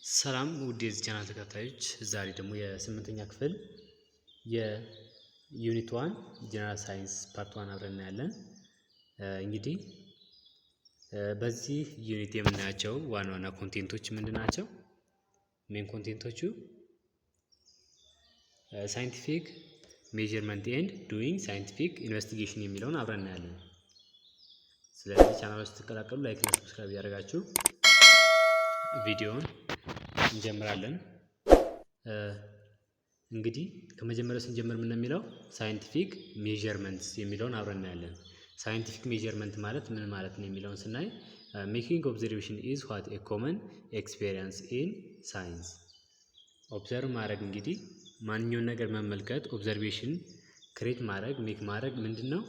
ሰላም ውድ የዚህ ቻናል ተከታታዮች፣ ዛሬ ደግሞ የስምንተኛ ክፍል የዩኒት 1 ጀነራል ሳይንስ ፓርት 1 አብረን እናያለን። እንግዲህ በዚህ ዩኒት የምናያቸው ዋና ዋና ኮንቴንቶች ምንድናቸው? ሜን ኮንቴንቶቹ ሳይንቲፊክ ሜዠርመንት ኤንድ ዱዊንግ ሳይንቲፊክ ኢንቨስቲጌሽን የሚለውን አብረን እናያለን። ስለዚህ ቻናሉን ስትቀላቀሉ ላይክ እና ሰብስክራይብ ያደርጋችሁ ቪዲዮውን እንጀምራለን። እንግዲህ ከመጀመሪያው ስንጀምር ምን የሚለው ሳይንቲፊክ ሜዠርመንትስ የሚለውን አብረን እናያለን። ሳይንቲፊክ ሜዠርመንት ማለት ምን ማለት ነው የሚለውን ስናይ ሜኪንግ ኦብዘርቬሽን ኢዝ ዋት ኤ ኮመን ኤክስፔሪየንስ ኢን ሳይንስ። ኦብዘርቭ ማድረግ እንግዲህ ማንኛውን ነገር መመልከት፣ ኦብዘርቬሽን ክሬት ማድረግ፣ ሜክ ማድረግ ምንድነው?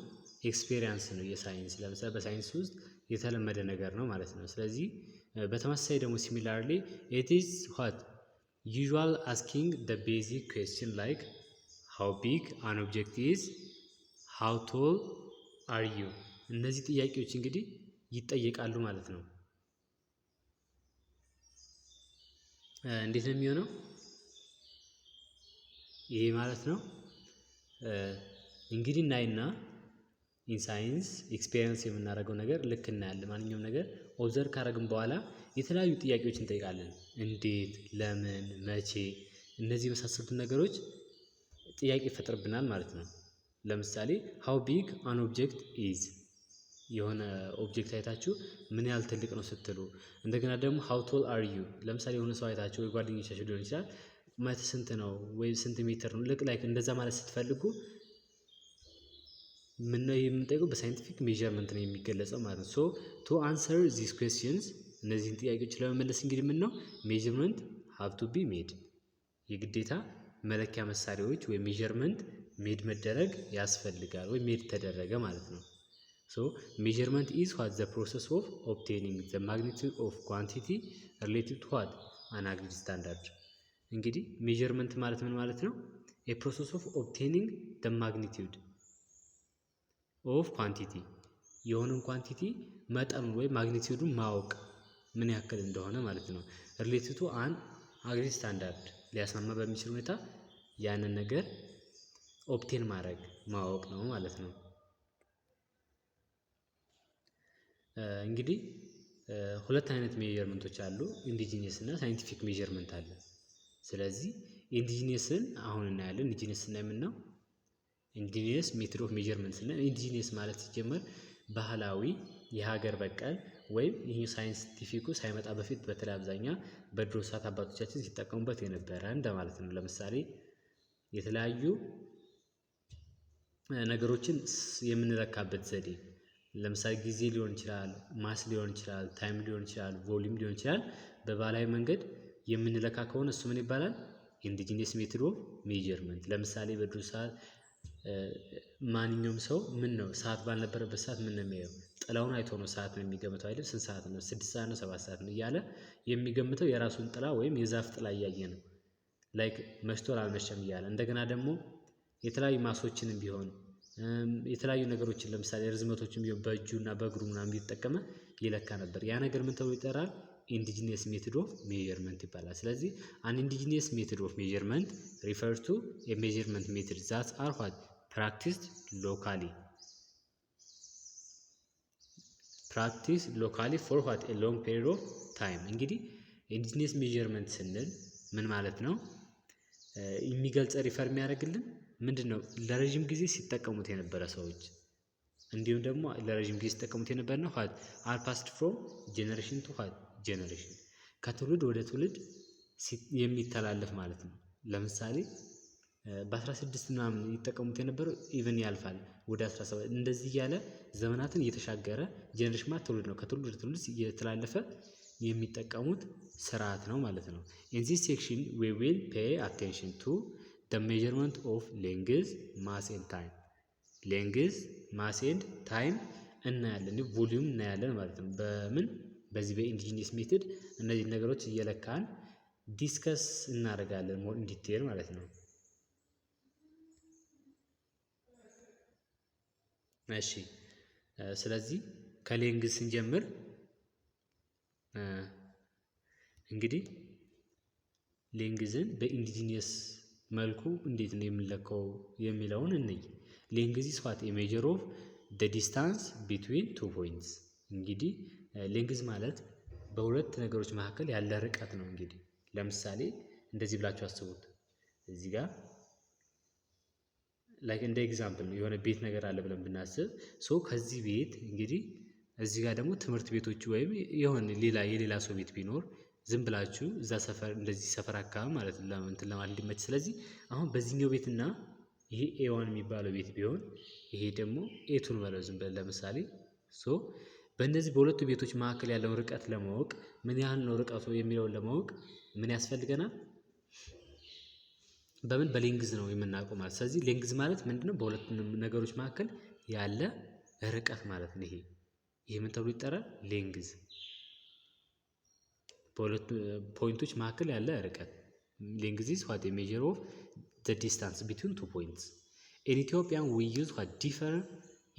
ኤክስፔሪየንስ ነው የሳይንስ። ለምሳሌ በሳይንስ ውስጥ የተለመደ ነገር ነው ማለት ነው። ስለዚህ በተመሳሳይ ደግሞ ሲሚላርሊ ኢት ኢዝ ዋት ዩዥዋል አስኪንግ ዘ ቤዚክ ኩዌስችን ላይክ ሃው ቢግ አን ኦብጀክት ኢዝ፣ ሃው ቶል አር ዩ። እነዚህ ጥያቄዎች እንግዲህ ይጠየቃሉ ማለት ነው። እንዴት ነው የሚሆነው? ይሄ ማለት ነው እንግዲህ እናይና ኢን ሳይንስ ኤክስፔሪየንስ የምናደርገው ነገር ልክ እናያለን። ማንኛውም ነገር ኦብዘርቭ ካደረግን በኋላ የተለያዩ ጥያቄዎች እንጠይቃለን። እንዴት፣ ለምን፣ መቼ፣ እነዚህ የመሳሰሉትን ነገሮች ጥያቄ ይፈጥርብናል ማለት ነው። ለምሳሌ ሃው ቢግ አን ኦብጀክት ኢዝ፣ የሆነ ኦብጀክት አይታችሁ ምን ያህል ትልቅ ነው ስትሉ። እንደገና ደግሞ ሃው ቶል አር ዩ፣ ለምሳሌ የሆነ ሰው አይታችሁ ወይ ጓደኞቻችሁ ሊሆን ይችላል ቁመት ስንት ነው ወይ ስንት ሜትር ነው ልክ ላይክ እንደዛ ማለት ስትፈልጉ ምን ነው የምንጠይቀው? በሳይንቲፊክ ሜዠርመንት ነው የሚገለጸው ማለት ነው። ሶ ቱ አንሰር ዚስ ኩዌስችንስ፣ እነዚህን ጥያቄዎች ለመመለስ እንግዲህ ምን ነው ሜዠርመንት ሃቭ ቱ ቢ ሜድ፣ የግዴታ መለኪያ መሳሪያዎች ወይ ሜዠርመንት ሜድ መደረግ ያስፈልጋል ወይ ሜድ ተደረገ ማለት ነው። ሶ ሜዠርመንት ኢዝ ዋት ዘ ፕሮሰስ ኦፍ ኦብቴኒንግ ዘ ማግኒቱድ ኦፍ ኳንቲቲ ሪሌቲቭ ቱ ዋት አን አግሪድ ስታንዳርድ። እንግዲህ ሜዠርመንት ማለት ምን ማለት ነው? ኤ ፕሮሰስ ኦፍ ኦብቴኒንግ ዘ ማግኒቱድ ኦፍ ኳንቲቲ፣ የሆነን ኳንቲቲ መጠኑን ወይም ማግኒቲዩዱን ማወቅ ምን ያክል እንደሆነ ማለት ነው። ሪሌትድ ቱ አን አግሪድ ስታንዳርድ፣ ሊያስማማ በሚችል ሁኔታ ያንን ነገር ኦብቴን ማድረግ ማወቅ ነው ማለት ነው። እንግዲህ ሁለት አይነት ሜዠርመንቶች አሉ፣ ኢንዲጂነስ እና ሳይንቲፊክ ሜዠርመንት አለ። ስለዚህ ኢንዲጂነስን አሁን እናያለን። ኢንዲጂነስ ስናይ ምን ነው? ኢንዲጂነስ ሜትድ ኦፍ ሜዠርመንት እና ኢንዲጂነስ ማለት ሲጀመር ባህላዊ የሀገር በቀል ወይም ይህ ሳይንቲፊኩ ሳይመጣ በፊት በተለይ አብዛኛ በድሮ ሰዓት አባቶቻችን ሲጠቀሙበት የነበረ እንደማለት ነው። ለምሳሌ የተለያዩ ነገሮችን የምንለካበት ዘዴ፣ ለምሳሌ ጊዜ ሊሆን ይችላል፣ ማስ ሊሆን ይችላል፣ ታይም ሊሆን ይችላል፣ ቮሊዩም ሊሆን ይችላል። በባህላዊ መንገድ የምንለካ ከሆነ እሱ ምን ይባላል? ኢንዲጂነስ ሜትድ ኦፍ ሜዠርመንት። ለምሳሌ በድሮ ሰዓት ማንኛውም ሰው ምን ነው ሰዓት ባልነበረበት ሰዓት ምን ነው የሚያየው? ጥላውን አይቶ ነው ሰዓት ነው የሚገምተው አይደል? ስንት ሰዓት ነው? 6 ሰዓት ነው? 7 ሰዓት ነው እያለ የሚገምተው የራሱን ጥላ ወይም የዛፍ ጥላ እያየ ነው። ላይክ መሽቷል አልመሸም እያለ። እንደገና ደግሞ የተለያዩ ማሶችንም ቢሆን የተለያዩ ነገሮችን ለምሳሌ ርዝመቶችን ቢሆን በእጁና በእግሩ ምናምን እየተጠቀመ ይለካ ነበር። ያ ነገር ምን ተብሎ ይጠራል? ኢንዲጂነስ ሜትድ ኦፍ ሜዠርመንት ይባላል። ስለዚህ አን ኢንዲጂነስ ሜትድ ኦፍ ሜዠርመንት ሪፈርስ ቱ ኤ ሜዠርመንት ሜትድ ዛት አር ዋት ፕራክቲስድ ሎካሊ ፎር ዋት ኤ ሎንግ ፔሪድ ኦፍ ታይም። እንግዲህ ኢንዲጂነስ ሜዠርመንት ስንል ምን ማለት ነው? የሚገልጸ ሪፈር የሚያደርግልን ምንድን ነው? ለረዥም ጊዜ ሲጠቀሙት የነበረ ሰዎች እንዲሁም ደግሞ ለረዥም ጊዜ ሲጠቀሙት የነበረ ነው ዋት አር ፓስድ ፍሮም ጄኔሬሽን ቱ ዋት ጄኔሬሽን፣ ከትውልድ ወደ ትውልድ የሚተላለፍ ማለት ነው። ለምሳሌ በ16 ምናምን ይጠቀሙት የነበረው ኢቭን ያልፋል ወደ 17 እንደዚህ እያለ ዘመናትን እየተሻገረ ጄኔሬሽን ማለት ትውልድ ነው። ከትውልድ ወደ ትውልድ እየተላለፈ የሚጠቀሙት ስርዓት ነው ማለት ነው። ኢን ዚስ ሴክሽን ዊ ዊል ፔይ አቴንሽን ቱ ዘ ሜዠርመንት ኦፍ ሌንግዝ ማስ ኤንድ ታይም። ሌንግዝ ማስ ኤንድ ታይም እናያለን፣ ቮሊዩም እናያለን ማለት ነው። በምን በዚህ በኢንዲጂነስ ሜትድ እነዚህ ነገሮች እየለካን ዲስከስ እናደርጋለን ሞር ኢን ዲቴል ማለት ነው። እሺ ስለዚህ ከሌንግዝ ስንጀምር እንግዲህ ሌንግዝን በኢንዲጂኒየስ መልኩ እንዴት ነው የምንለካው የሚለውን እንይ። ሌንግዝ ኢዝ ዋት ኤ ሜጀር ኦፍ ዘ ዲስታንስ ቢትዊን ቱ ፖይንትስ። እንግዲህ ሌንግዝ ማለት በሁለት ነገሮች መካከል ያለ ርቀት ነው። እንግዲህ ለምሳሌ እንደዚህ ብላችሁ አስቡት። እዚህ ጋር ላይክ እንደ ኤግዛምፕል ነው የሆነ ቤት ነገር አለ ብለን ብናስብ ከዚህ ቤት እንግዲህ እዚህ ጋር ደግሞ ትምህርት ቤቶች ወይም የሆነ የሌላ ሰው ቤት ቢኖር ዝም ብላችሁ እዛ ሰፈር እንደዚህ ሰፈር አካባቢ ማለት ነው እንትን ለማለት እንዲመች። ስለዚህ አሁን በዚህኛው ቤትና ይሄ ኤ1 የሚባለው ቤት ቢሆን ይሄ ደግሞ ኤቱን ማለት ዝም ብለን ለምሳሌ በእነዚህ በሁለቱ ቤቶች መካከል ያለውን ርቀት ለማወቅ ምን ያህል ነው ርቀቱ የሚለውን ለማወቅ ምን ያስፈልገናል? በሌንግዝ ነው የምናውቀው ማለት። ስለዚህ ሌንግዝ ማለት ምንድነው? በሁለቱ ነገሮች መካከል ያለ ርቀት ማለት ነው። ይሄ ምን ተብሎ ይጠራል? ሌንግዝ። በሁለቱ ፖይንቶች መካከል ያለ ርቀት። ሌንግዝ is what a measure of the distance between two points. In Ethiopian we use what different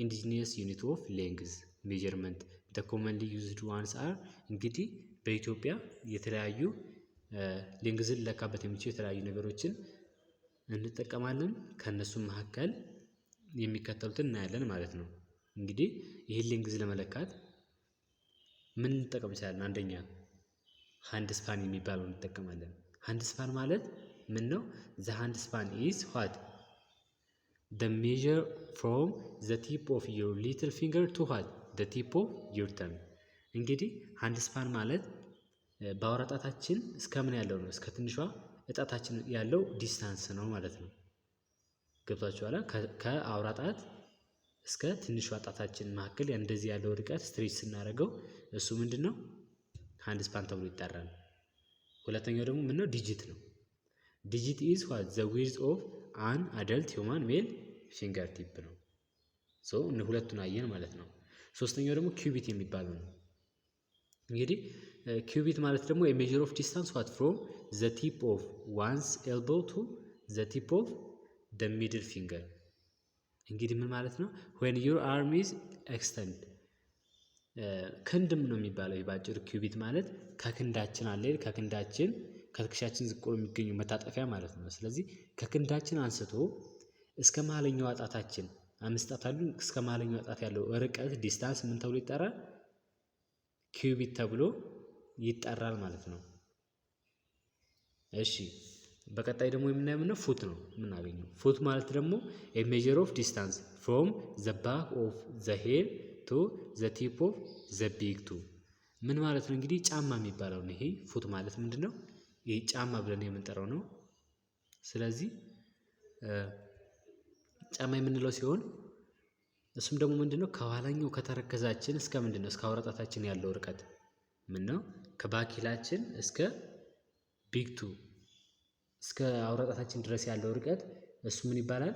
indigenous unit of length measurement. The commonly used ones are እንግዲህ በኢትዮጵያ የተለያዩ ሌንግዝን ለካበት የሚችሉ የተለያዩ ነገሮችን እንጠቀማለን። ከነሱ መካከል የሚከተሉትን እናያለን ማለት ነው። እንግዲህ ይሄን ሌንግዝ ለመለካት ምን እንጠቀም ይችላል? አንደኛ ሃንድ ስፓን የሚባለው እንጠቀማለን። ሃንድ ስፓን ማለት ምን ነው? the hand span is what the measure from the tip of your little finger to what the tip of your thumb. እንግዲህ ሃንድ ስፓን ማለት በአውራ ጣታችን እስከ ምን ያለው ነው? እስከ ትንሿ እጣታችን ያለው ዲስታንስ ነው ማለት ነው። ገብቷችኋል? ከአውራ ጣት እስከ ትንሿ ጣታችን መካከል እንደዚህ ያለው ርቀት ስትሬች ስናደርገው እሱ ምንድነው? ሃንድ ስፓን ተብሎ ይጠራል። ሁለተኛው ደግሞ ምንድነው? ዲጂት ነው። ዲጂት is what the width of an adult human male fingertip ነው። ሁለቱን አየን ማለት ነው። ሶስተኛው ደግሞ ኪዩቢት የሚባለው ነው። እንግዲህ ኪዩቢት ማለት ደግሞ a measure of distance what from the tip of one's elbow to the tip of the middle finger. እንግዲህ ምን ማለት ነው? when your arm is extended ክንድም ነው የሚባለው ባጭሩ። ኪዩቢት ማለት ከክንዳችን አለ ከክንዳችን ከትከሻችን ዝቅ ብሎ የሚገኙ መታጠፊያ ማለት ነው። ስለዚህ ከክንዳችን አንስቶ እስከ መሀለኛው ጣታችን 5 ጣት አሉ እስከ መሀለኛው ጣት ያለው ርቀት ዲስታንስ ምን ተብሎ ይጠራል? ኪዩቢት ተብሎ ይጠራል ማለት ነው። እሺ በቀጣይ ደግሞ የምናየው ነው ፉት ነው የምናገኘው። ፉት ማለት ደግሞ a measure of distance from the back of the head to the tip of the big toe. ምን ማለት ነው? እንግዲህ ጫማ የሚባለው ነው። ይሄ ፉት ማለት ምንድነው? ይሄ ጫማ ብለን የምንጠራው ነው። ስለዚህ ጫማ የምንለው ሲሆን እሱም ደግሞ ምንድነው? ከኋላኛው ከተረከዛችን እስከ ምንድነው? እስከ አውራ ጣታችን ያለው ርቀት ምን ነው? ከባኪላችን እስከ ቢግ ቱ እስከ አውራ ጣታችን ድረስ ያለው ርቀት እሱ ምን ይባላል?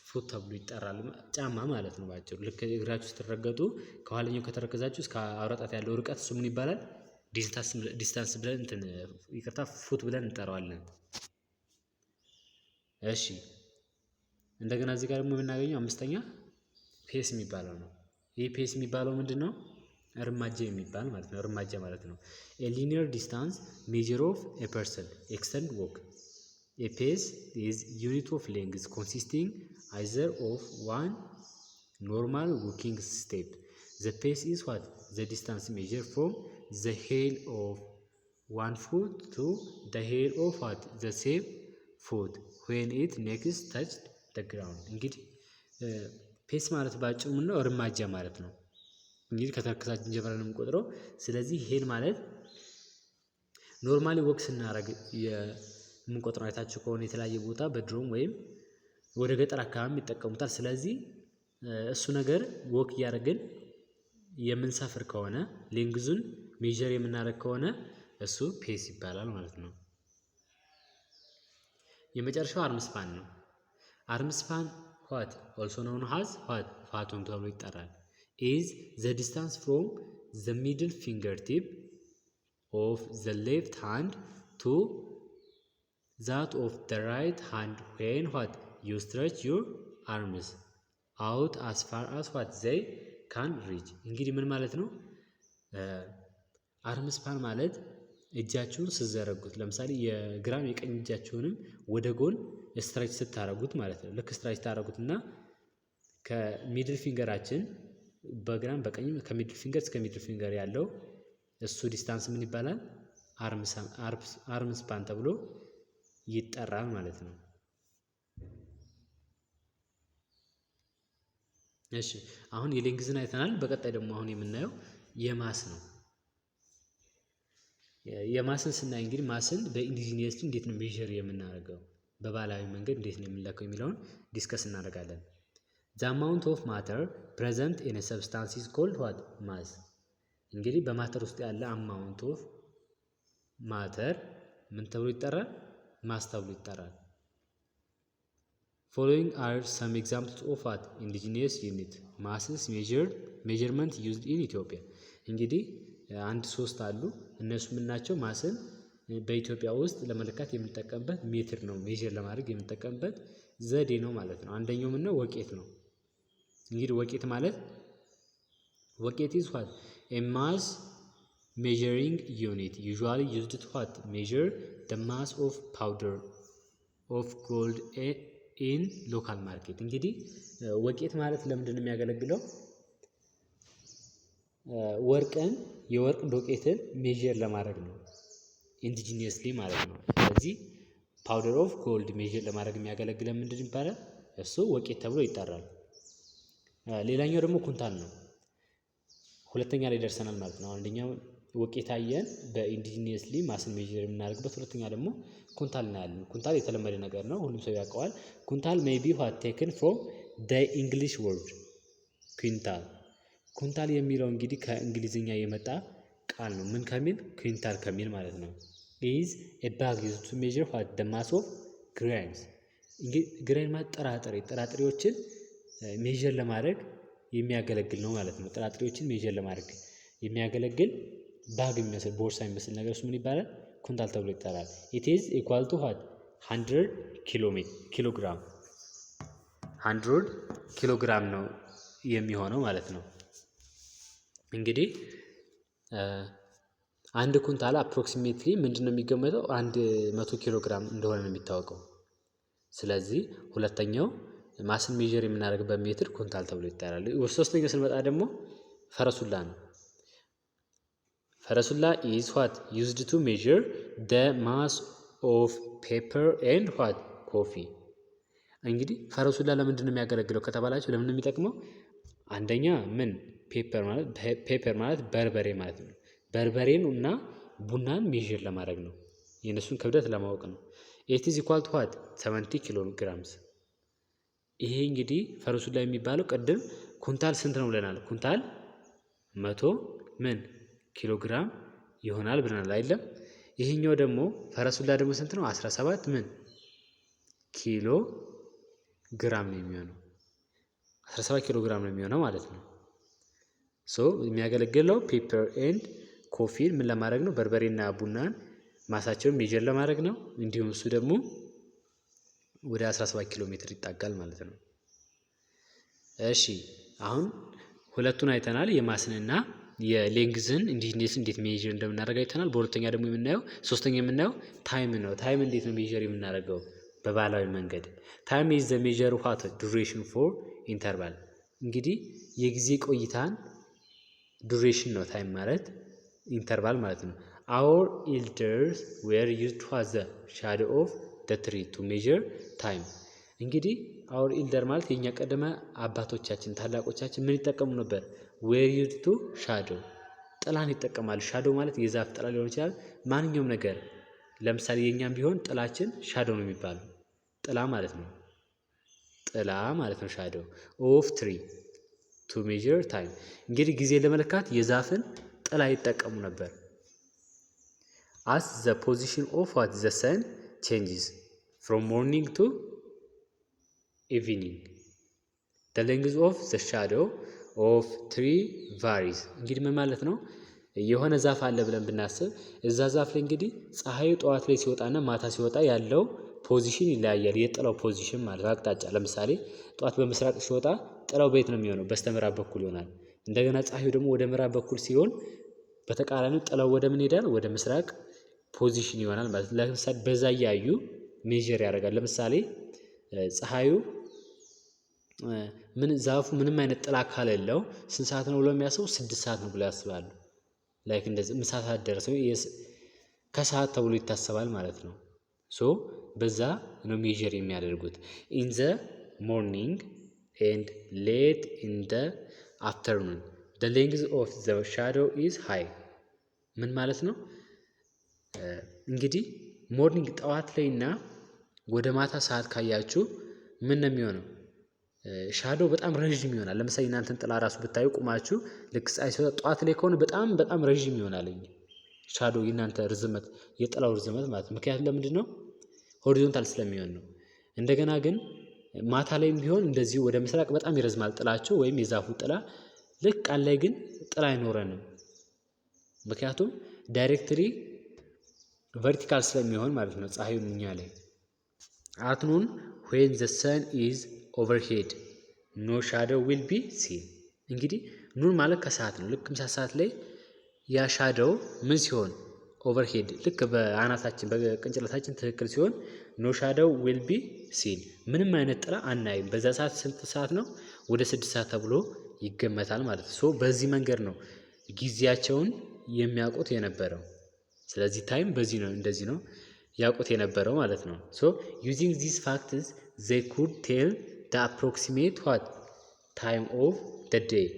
ፉት ተብሎ ይጠራል። ጫማ ማለት ነው ባጭሩ። ልክ እግራችሁ ስትረገጡ ከኋለኛው ከተረከዛችሁ እስከ አውራ ጣት ያለው ርቀት እሱ ምን ይባላል? ዲስታንስ ብለን ፉት ብለን እንጠራዋለን። እሺ እንደገና እዚህ ጋር ደግሞ የምናገኘው አምስተኛ ፔስ የሚባለው ነው። ይህ ፔስ የሚባለው ምንድነው? እርማጃ የሚባል ማለት ነው። እርማጃ ማለት ነው a linear distance measure of a person extend walk. A pace is unit of length consisting either of one normal walking step. The pace is what? The distance measured from the heel of one foot to the heel of what? The same foot when it next touched the ground. እንግዲህ ፔስ ማለት ባጭሩ ምንድነው? እርማጃ ማለት ነው። እንግዲህ ከተረከዛችን ጀምረን የምንቆጥረው። ስለዚህ ይሄን ማለት ኖርማሊ ወክ ስናደርግ የምንቆጥረው አይታችሁ ከሆነ የተለያየ ቦታ በድሮም ወይም ወደ ገጠር አካባቢ ይጠቀሙታል። ስለዚህ እሱ ነገር ወክ እያደረግን የምንሰፍር ከሆነ ሌንግዙን ሜጀር የምናደርግ ከሆነ እሱ ፔስ ይባላል ማለት ነው። የመጨረሻው አርም ስፓን ነው። አርም ስፓን what also known as what ፋቶም ተብሎ ይጠራል። is the distance from the middle fingertip of the left hand to that of the right hand when what you stretch your arms out as far as what they can reach. እንግዲህ ምን ማለት ነው? አርም ስፓን ማለት እጃችሁን ስትዘረጉት ለምሳሌ የግራም የቀኝ እጃችሁንም ወደ ጎን ስትራች ስታረጉት ማለት ነው። ልክ ስትራች ታረጉትና ከሚድል ፊንገራችን በግራም በቀኝም ከሚድል ፊንገር እስከ ሚድል ፊንገር ያለው እሱ ዲስታንስ ምን ይባላል? አርም ስፓን ተብሎ ይጠራል ማለት ነው። እሺ አሁን የሌንግዝን አይተናል። በቀጣይ ደግሞ አሁን የምናየው የማስ ነው። የማስን ስናይ እንግዲህ ማስን በኢንዲጂኒየስ እንዴት ነው ሜዠር የምናደርገው፣ በባህላዊ መንገድ እንዴት ነው የምንለካው የሚለውን ዲስከስ እናደርጋለን። the amount of matter present in a substance is called what? mass። እንግዲህ በማተር ውስጥ ያለ amount of matter ምን ተብሎ ይጠራል? ማስ ተብሎ ይጠራል። following are some examples of what? indigenous unit masses measurement used in Ethiopia። እንግዲህ አንድ 3 አሉ። እነሱ ምን ናቸው? ማስን በኢትዮጵያ ውስጥ ለመለካት የምንጠቀምበት ሜትር ነው፣ ሜዠር ለማድረግ የምንጠቀምበት ዘዴ ነው ማለት ነው። አንደኛው ምን ነው? ወቄት ነው። እንግዲህ ወቄት ማለት ወቄት is what? a mass measuring unit usually used to what? measure the mass of powder of gold in local market። እንግዲህ ወቄት ማለት ለምንድን ነው የሚያገለግለው? ወርቅን የወርቅ ዶቄትን ሜዠር ለማድረግ ነው፣ ኢንዲጂኒየስሊ ማለት ነው። ስለዚህ ፓውደር ኦፍ ጎልድ ሜዠር ለማድረግ የሚያገለግለን ምንድን ይባላል? እሱ ወቄት ተብሎ ይጠራል። ሌላኛው ደግሞ ኩንታል ነው። ሁለተኛ ላይ ደርሰናል ማለት ነው። አንደኛው ወቄት አየን በኢንዲጂኒየስሊ ማስን ሜዠር የምናደርግበት፣ ሁለተኛ ደግሞ ኩንታል እናያለን። ኩንታል የተለመደ ነገር ነው፣ ሁሉም ሰው ያውቀዋል። ኩንታል ሜይ ቢ what taken from the English word ኩንታል። ኩንታል የሚለው እንግዲህ ከእንግሊዝኛ የመጣ ቃል ነው። ምን ከሚል? ኩንታል ከሚል ማለት ነው። is a bag used to measure what? the mass of grains። እንግዲህ ግራይን ማለት ጥራጥሬዎችን ሜዠር ለማድረግ የሚያገለግል ነው ማለት ነው። ጥራጥሬዎችን ሜዠር ለማድረግ የሚያገለግል ባግ የሚመስል ቦርሳ የሚመስል ነገር እሱ ምን ይባላል? ኩንታል ተብሎ ይጠራል። it is equal to what? 100 ኪሎግራም 100 ኪሎግራም ነው የሚሆነው ማለት ነው። እንግዲህ አንድ ኩንታል አፕሮክሲሜትሊ ምንድን ነው የሚገመተው? 100 ኪሎግራም እንደሆነ ነው የሚታወቀው። ስለዚህ ሁለተኛው ማስን ሜዠር የምናደርግበት ሜትር ኩንታል ተብሎ ይጠራል። ሶስተኛው ስንመጣ ደግሞ ፈረሱላ ነው። ፈረሱላ is what? used to measure the mass of paper and what? coffee። እንግዲህ ፈረሱላ ለምንድን ነው የሚያገለግለው ከተባላችሁ ለምን ነው የሚጠቅመው? አንደኛ ምን ፔፐር ማለት በርበሬ ማለት ነው። በርበሬን እና ቡናን ሜዠር ለማድረግ ነው፣ የእነሱን ክብደት ለማወቅ ነው። it is equal to what? 70 ኪሎግራምስ። ይሄ እንግዲህ ፈረሱላ የሚባለው ቅድም ኩንታል ስንት ነው ብለናል? ኩንታል 100 ምን ኪሎግራም ይሆናል ብለናል አይደለም? ይሄኛው ደግሞ ፈረሱላ ደግሞ ስንት ነው? 17 ምን ኪሎ ግራም ነው የሚሆነው። 17 ኪሎ ግራም ነው የሚሆነው ማለት ነው። ሶ የሚያገለግለው ፔፐር ኤንድ ኮፊን ምን ለማድረግ ነው? በርበሬና ቡናን ማሳቸውን ሜዠር ለማድረግ ነው። እንዲሁም እሱ ደግሞ ወደ 17 ኪሎ ሜትር ይጣጋል ማለት ነው። እሺ አሁን ሁለቱን አይተናል፣ የማስንና የሌንግዝን ኢንዲጂኒየስ እንዴት ሜዠር እንደምናደርግ አይተናል። በሁለተኛ ደግሞ ሶስተኛ የምናየው ታይም ነው። ታይም እንዴት ነው ሜዠር የምናደርገው? በባህላዊ መንገድ። ታይም ኢዝ ዘ ሜዠር ኦፍ ዋት? ዱሬሽን ፎር ኢንተርቫል። እንግዲህ የጊዜ ቆይታን ዱሬሽን ነው ታይም ማለት፣ ኢንተርቫል ማለት ነው። our elders were used as the shadow of the tree to measure time። እንግዲህ our elder ማለት የኛ ቀደመ አባቶቻችን ታላቆቻችን ምን ይጠቀሙ ነበር? were used to shadow ጥላን ይጠቀማሉ። shadow ማለት የዛፍ ጥላ ሊሆን ይችላል፣ ማንኛውም ነገር። ለምሳሌ የኛም ቢሆን ጥላችን shadow ነው የሚባለው፣ ጥላ ማለት ነው። ጥላ ማለት ነው shadow of tree to measure time። እንግዲህ ጊዜ ለመለካት የዛፍን ጥላ ይጠቀሙ ነበር። as the position of what? the sun changes from morning to evening the length of the shadow of tree varies። እንግዲህ ምን ማለት ነው? የሆነ ዛፍ አለ ብለን ብናስብ እዛ ዛፍ ላይ እንግዲህ ፀሐዩ ጠዋት ላይ ሲወጣና ማታ ሲወጣ ያለው ፖዚሽን ይለያያል። የጥላው ፖዚሽን ማለት አቅጣጫ። ለምሳሌ ጠዋት በምስራቅ ሲወጣ ጥላው በየት ነው የሚሆነው? በስተምዕራብ በኩል ይሆናል። እንደገና ፀሐዩ ደግሞ ወደ ምዕራብ በኩል ሲሆን በተቃራኒው ጥላው ወደ ምን ይሄዳል? ወደ ምስራቅ ፖዚሽን ይሆናል ማለት ነው። ለምሳሌ በዛ እያዩ ሜዠር ያደርጋል። ለምሳሌ ፀሐዩ ዛፉ ምንም አይነት ጥላ ካሌለው ስንት ሰዓት ነው ብሎ የሚያስቡ 6 ሰዓት ነው ብሎ ያስባሉ። ላይክ እንደዚህ ምሳ ሰዓት ደረሰ ከሰዓት ተብሎ ይታሰባል ማለት ነው። ሶ በዛ ነው ሜዠር የሚያደርጉት። ኢን ዘ ሞርኒንግ ኤንድ ሌት ኢን ዘ አፍተርኑን the length of the shadow is high ምን ማለት ነው? እንግዲህ ሞርኒንግ ጠዋት ላይ እና ወደ ማታ ሰዓት ካያችሁ ምን ነው የሚሆነው? ሻዶው በጣም ረጅም ይሆናል። ለምሳሌ እናንተን ጥላ ራሱ ብታዩ ቁማችሁ ልክ ፀሐይ ሲወጣ ጠዋት ላይ ከሆነ በጣም ረጅም ይሆናል ሻዶው የእናንተ ርዝመት የጥላው ርዝመት ማለት ነው። ምክንያቱም ለምንድን ነው? ሆሪዞንታል ስለሚሆን ነው። እንደገና ግን ማታ ላይም ቢሆን እንደዚሁ ወደ ምስራቅ በጣም ይረዝማል ጥላቸው ወይም የዛፉ ጥላ። ልክ ቀን ላይ ግን ጥላ አይኖረንም። ምክንያቱም ዳይሬክትሊ ቨርቲካል ስለሚሆን ማለት ነው ፀሐዩ እኛ ላይ። at noon when the sun is overhead no shadow will be seen እንግዲህ ኑን ማለት ከሰዓት ነው። ልክ ምሳ ሰዓት ላይ ያ ሻዶው ምን ሲሆን ኦቨርሄድ ልክ በአናታችን በቅንጭላታችን ትክክል ሲሆን ኖ ሻዶው ዊል ቢ ሲን ምንም አይነት ጥላ አናይም። በዛ ሰዓት ስንት ሰዓት ነው? ወደ 6 ሰዓት ተብሎ ይገመታል ማለት ነው። ሶ በዚህ መንገድ ነው ጊዜያቸውን የሚያውቁት የነበረው። ስለዚህ ታይም በዚህ ነው እንደዚህ ነው ያውቁት የነበረው ማለት ነው። ሶ using these facts they could tell the approximate what time of the day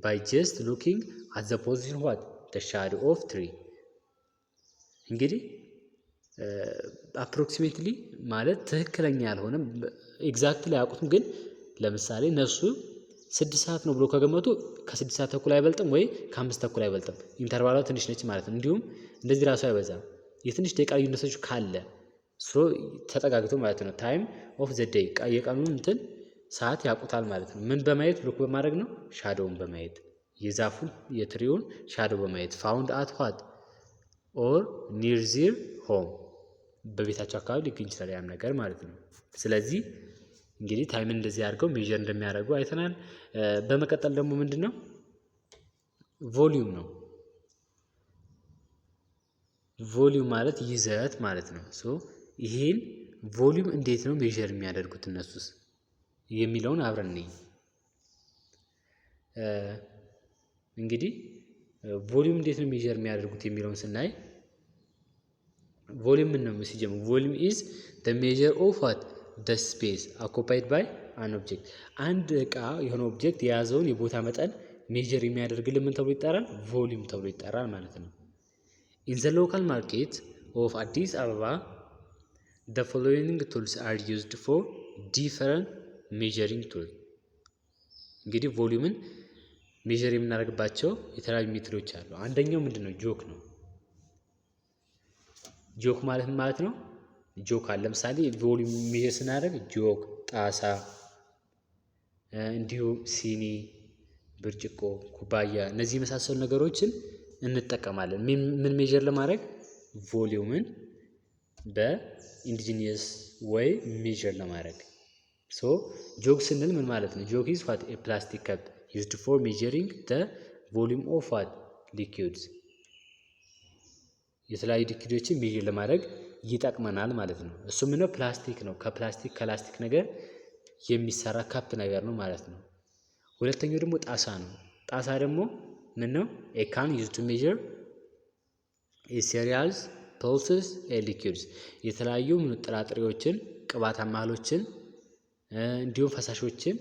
by just looking at the position what the shadow of tree እንግዲህ አፕሮክሲሜትሊ ማለት ትክክለኛ ያልሆነ ኤግዛክትሊ አያውቁትም። ግን ለምሳሌ እነሱ 6 ሰዓት ነው ብሎ ከገመቱ ከ6 ሰዓት ተኩል አይበልጥም ወይ ከ5 ተኩል አይበልጥም። ኢንተርቫሏ ትንሽ ነች ማለት ነው። እንዲሁም እንደዚህ ራሱ አይበዛም። የትንሽ ደቂቃ ልዩነቶች ካለ ተጠጋግቶ ማለት ነው። ታይም ኦፍ ዘ ዴይ የቀኑን እንትን ሰዓት ያውቁታል ማለት ነው። ምን በማየት ሉክ በማድረግ ነው? ሻዶውን በማየት የዛፉን የትሪውን ሻዶው በማየት ፋውንድ አት ዋት ኦር ኒር ዚር ሆም በቤታቸው አካባቢ ሊገኝ ይችላል ያም ነገር ማለት ነው። ስለዚህ እንግዲህ ታይምን እንደዚህ አድርገው ሜዠር እንደሚያደርጉ አይተናል። በመቀጠል ደግሞ ምንድነው? ቮሊዩም ነው። ቮሊዩም ማለት ይዘት ማለት ነው። ሶ ይሄን ቮሊዩም እንዴት ነው ሜዠር የሚያደርጉት እነሱስ የሚለውን አብረን እንይ። እንግዲህ ቮሊዩም እንዴት ነው ሜዠር የሚያደርጉት የሚለውን ስናይ ቮሊዩም ምን ነው ሲጀምር ቮሊዩም ኢዝ the measure of what the space occupied by an object አንድ እቃ የሆነ ኦብጀክት የያዘውን የቦታ መጠን ሜዠር የሚያደርግልን ምን ተብሎ ይጠራል? ቮሊዩም ተብሎ ይጠራል ማለት ነው። in the local market of Addis Ababa the following tools are used for different measuring tools እንግዲህ ቮሊዩምን ሜዠር የምናደርግባቸው የተለያዩ ሜትዶች አሉ። አንደኛው ምንድነው? ጆክ ነው። ጆክ ማለት ነው ጆክ አለ። ለምሳሌ ቮሊዩም ሜዠር ስናደርግ ጆክ፣ ጣሳ፣ እንዲሁም ሲኒ፣ ብርጭቆ፣ ኩባያ እነዚህ የመሳሰሉ ነገሮችን እንጠቀማለን። ምን ሜዠር ለማድረግ? ቮሊዩምን በኢንዲጂኒየስ ወይ ሜዠር ለማድረግ። ሶ ጆክ ስንል ምን ማለት ነው? ጆክ ኢዝ ዋት ኤ ፕላስቲክ ካፕ used for measuring the volume of what liquids የተለያዩ ሊኩዊዶችን ሜዠር ለማድረግ ይጠቅመናል ማለት ነው። እሱ ምነው? ፕላስቲክ ነው። ከላስቲክ ነገር የሚሰራ ካፕ ነገር ነው ማለት ነው። ሁለተኛው ደግሞ ጣሳ ነው። ጣሳ ደግሞ ምን ነው? a can used to measure a cereals, pulses, and liquids የተለያዩ ጥራጥሬዎችን፣ ቅባታማ እህሎችን እንዲሁም ፈሳሾችን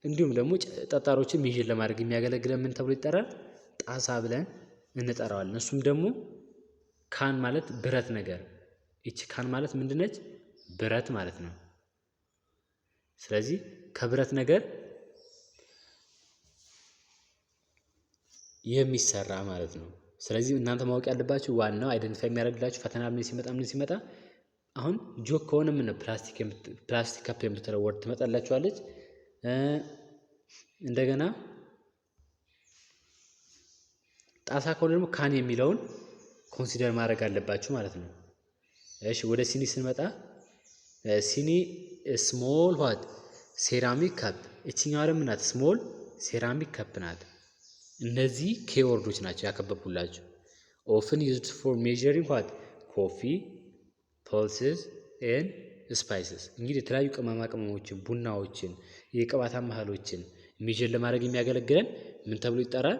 እንዲሁም ደግሞ ጠጣሮችን ሜዠር ለማድረግ የሚያገለግለን ምን ተብሎ ይጠራል? ጣሳ ብለን እንጠራዋለን። እሱም ደግሞ ካን ማለት ብረት ነገር። እቺ ካን ማለት ምንድነች? ብረት ማለት ነው። ስለዚህ ከብረት ነገር የሚሰራ ማለት ነው። ስለዚህ እናንተ ማወቅ ያለባችሁ ዋናው አይደንቲፋይ የሚያደርግላችሁ ፈተና ምን ሲመጣ አሁን ጆክ ከሆነ ምን ፕላስቲክ ካፕ የምትለው ወርድ ትመጣላችኋለች። እንደገና ጣሳ ከሆነ ደግሞ ካን የሚለውን ኮንሲደር ማድረግ አለባችሁ ማለት ነው። እሺ ወደ ሲኒ ስንመጣ ሲኒ ስሞል ዋት ሴራሚክ ካፕ እቺኛው ደግሞ ናት ስሞል ሴራሚክ ካፕ ናት። እነዚህ ኬወርዶች ናቸው ያከበቡላችሁ። ኦፍን ዩዝድ ፎር ሜዠሪንግ ዋት ኮፊ ፐልስስ ኤንድ ስፓይስስ። እንግዲህ የተለያዩ ቅመማ ቅመሞችን፣ ቡናዎችን፣ የቅባታማ እህሎችን ሚዥር ለማድረግ የሚያገለግለን ምን ተብሎ ይጠራል?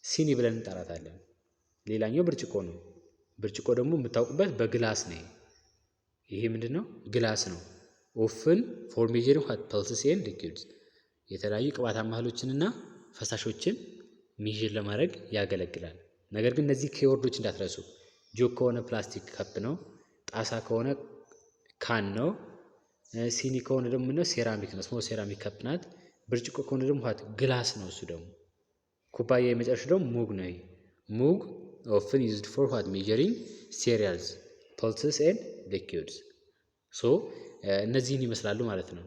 ሲኒ ብለን እንጠራታለን። ሌላኛው ብርጭቆ ነው። ብርጭቆ ደግሞ የምታውቁበት በግላስ ነው። ይሄ ምንድነው? ግላስ ነው። ኦፍን ፎር ሜዠሪንግ ዋት ፐልስስ ኤንድ ሊኩዊድስ የተለያዩ ቅባታማ እህሎችንና ፈሳሾችን ሚዥር ለማድረግ ያገለግላል። ነገር ግን እነዚህ ኪወርዶች እንዳትረሱ። ጆግ ከሆነ ፕላስቲክ ካፕ ነው። ጣሳ ከሆነ ካን ነው። ሲኒ ከሆነ ደግሞ ነው ሴራሚክ ነው፣ ስሞል ሴራሚክ ካፕ ናት። ብርጭቆ ከሆነ ደግሞ ዋት ግላስ ነው። እሱ ደግሞ ኩባያ የመጨረሻው ደግሞ ሙግ ነው። ሙግ ኦፍን ዩዝድ ፎር ዋት ሜዠሪንግ ሴሪያልስ ፐልስስ ኤንድ ሊኩዊድስ። ሶ እነዚህን ይመስላሉ ማለት ነው።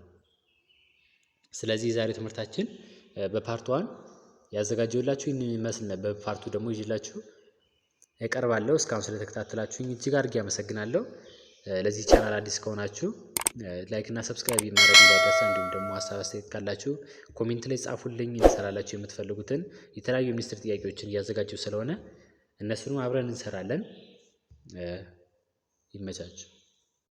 ስለዚህ የዛሬ ትምህርታችን በፓርት 1 ያዘጋጀሁላችሁ ይህንን ይመስል ነበር። በፓርቱ ደግሞ ይዤላችሁ እቀርባለሁ። እስካሁን ስለተከታተላችሁኝ እጅግ አድርጌ አመሰግናለሁ። ለዚህ ቻናል አዲስ ከሆናችሁ ላይክ እና ሰብስክራይብ ማድረግ እንዳይረሳ። እንዲሁም ደግሞ ሀሳብ አስተያየት ካላችሁ ኮሜንት ላይ ጻፉልኝ። እንሰራላችሁ የምትፈልጉትን የተለያዩ ሚኒስትር ጥያቄዎችን እያዘጋጀሁ ስለሆነ እነሱንም አብረን እንሰራለን። ይመቻችሁ።